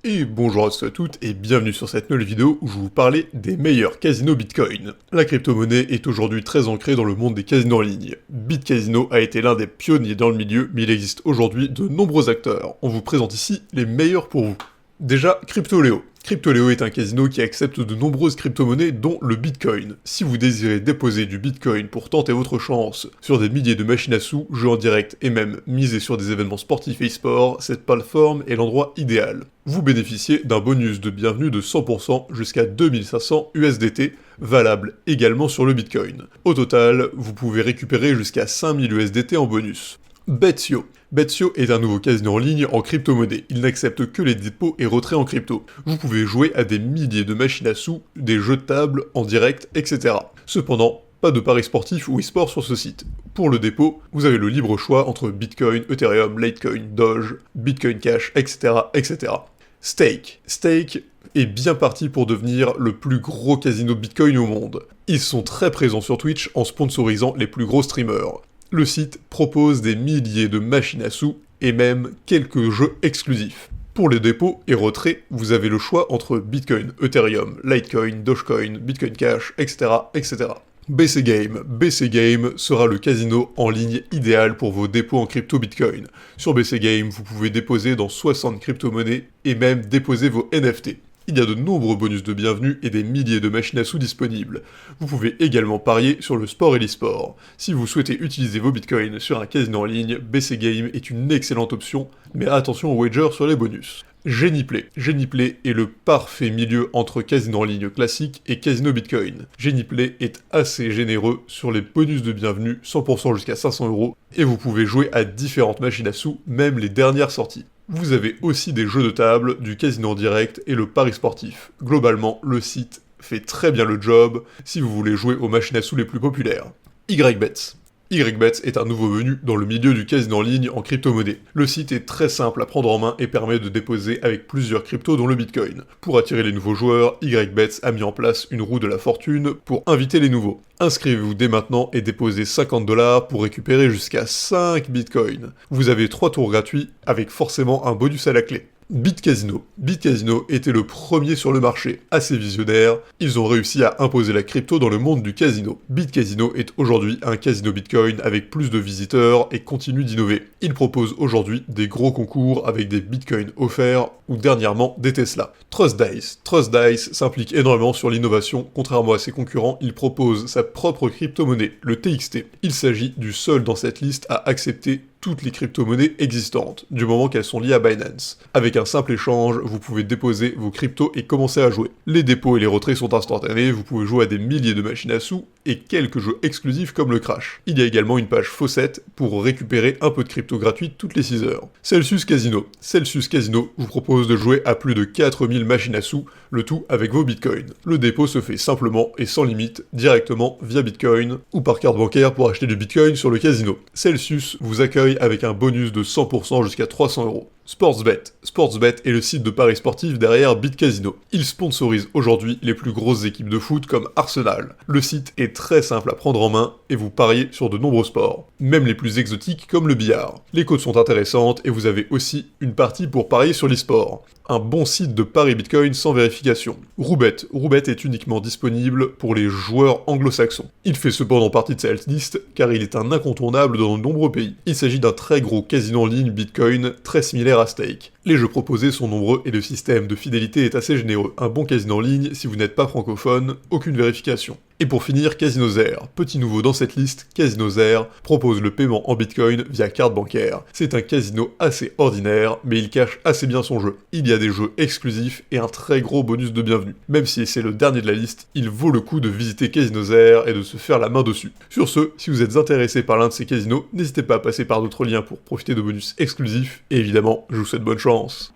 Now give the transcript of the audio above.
Et bonjour à tous et à toutes et bienvenue sur cette nouvelle vidéo où je vais vous parler des meilleurs casinos Bitcoin. La crypto-monnaie est aujourd'hui très ancrée dans le monde des casinos en ligne. BitCasino a été l'un des pionniers dans le milieu, mais il existe aujourd'hui de nombreux acteurs. On vous présente ici les meilleurs pour vous. Déjà, Crypto-Léo. Crypto-Léo est un casino qui accepte de nombreuses crypto-monnaies dont le Bitcoin. Si vous désirez déposer du Bitcoin pour tenter votre chance sur des milliers de machines à sous, jeux en direct et même miser sur des événements sportifs et e-sport, cette plateforme est l'endroit idéal. Vous bénéficiez d'un bonus de bienvenue de 100% jusqu'à 2500 USDT, valable également sur le Bitcoin. Au total, vous pouvez récupérer jusqu'à 5000 USDT en bonus. Betsio. Betsio est un nouveau casino en ligne en crypto-monnaie. Il n'accepte que les dépôts et retraits en crypto. Vous pouvez jouer à des milliers de machines à sous, des jeux de table, en direct, etc. Cependant, pas de paris sportifs ou e-sport sur ce site. Pour le dépôt, vous avez le libre choix entre Bitcoin, Ethereum, Litecoin, Doge, Bitcoin Cash, etc. etc. Stake. Stake est bien parti pour devenir le plus gros casino Bitcoin au monde. Ils sont très présents sur Twitch en sponsorisant les plus gros streamers. Le site propose des milliers de machines à sous et même quelques jeux exclusifs. Pour les dépôts et retraits, vous avez le choix entre Bitcoin, Ethereum, Litecoin, Dogecoin, Bitcoin Cash, etc. etc. BC Game. BC Game sera le casino en ligne idéal pour vos dépôts en crypto Bitcoin. Sur BC Game, vous pouvez déposer dans 60 crypto-monnaies et même déposer vos NFT. Il y a de nombreux bonus de bienvenue et des milliers de machines à sous disponibles. Vous pouvez également parier sur le sport et l'e-sport. Si vous souhaitez utiliser vos bitcoins sur un casino en ligne, BC Game est une excellente option, mais attention aux wagers sur les bonus. Geniplay. Geniplay est le parfait milieu entre casino en ligne classique et casino Bitcoin. Geniplay est assez généreux sur les bonus de bienvenue, 100% jusqu'à 500 €, et vous pouvez jouer à différentes machines à sous, même les dernières sorties. Vous avez aussi des jeux de table, du casino en direct et le pari sportif. Globalement, le site fait très bien le job si vous voulez jouer aux machines à sous les plus populaires. YBets. YBets est un nouveau venu dans le milieu du casino en ligne en crypto-monnaie. Le site est très simple à prendre en main et permet de déposer avec plusieurs cryptos dont le Bitcoin. Pour attirer les nouveaux joueurs, YBets a mis en place une roue de la fortune pour inviter les nouveaux. Inscrivez-vous dès maintenant et déposez 50 $ pour récupérer jusqu'à 5 Bitcoins. Vous avez 3 tours gratuits avec forcément un bonus à la clé. BitCasino. BitCasino était le premier sur le marché. Assez visionnaire, ils ont réussi à imposer la crypto dans le monde du casino. BitCasino est aujourd'hui un casino Bitcoin avec plus de visiteurs et continue d'innover. Il propose aujourd'hui des gros concours avec des Bitcoins offerts ou dernièrement des Tesla. Trust Dice. Trust Dice s'implique énormément sur l'innovation. Contrairement à ses concurrents, il propose sa propre crypto-monnaie, le TXT. Il s'agit du seul dans cette liste à accepter toutes les crypto-monnaies existantes, du moment qu'elles sont liées à Binance. Avec un simple échange, vous pouvez déposer vos cryptos et commencer à jouer. Les dépôts et les retraits sont instantanés, vous pouvez jouer à des milliers de machines à sous et quelques jeux exclusifs comme le Crash. Il y a également une page Faucette pour récupérer un peu de crypto gratuite toutes les 6 heures. Celsius Casino. Celsius Casino vous propose de jouer à plus de 4000 machines à sous, le tout avec vos bitcoins. Le dépôt se fait simplement et sans limite, directement via Bitcoin ou par carte bancaire pour acheter du Bitcoin sur le casino. Celsius vous accueille avec un bonus de 100% jusqu'à 300 €. Sportsbet. Sportsbet est le site de paris sportif derrière BitCasino. Il sponsorise aujourd'hui les plus grosses équipes de foot comme Arsenal. Le site est très simple à prendre en main et vous pariez sur de nombreux sports, même les plus exotiques comme le billard. Les cotes sont intéressantes et vous avez aussi une partie pour parier sur l'e-sport. Un bon site de paris Bitcoin sans vérification. Roubet. Roubet est uniquement disponible pour les joueurs anglo-saxons. Il fait cependant partie de cette liste car il est un incontournable dans de nombreux pays. Il s'agit d'un très gros casino en ligne Bitcoin très similaire à Stake. Les jeux proposés sont nombreux et le système de fidélité est assez généreux. Un bon casino en ligne si vous n'êtes pas francophone, aucune vérification. Et pour finir, Casino Zer. Petit nouveau dans cette liste, Casino Zer propose le paiement en Bitcoin via carte bancaire. C'est un casino assez ordinaire, mais il cache assez bien son jeu. Il y a des jeux exclusifs et un très gros bonus de bienvenue. Même si c'est le dernier de la liste, il vaut le coup de visiter Casino Zer et de se faire la main dessus. Sur ce, si vous êtes intéressé par l'un de ces casinos, n'hésitez pas à passer par d'autres liens pour profiter de bonus exclusifs, et évidemment, je vous souhaite bonne chance.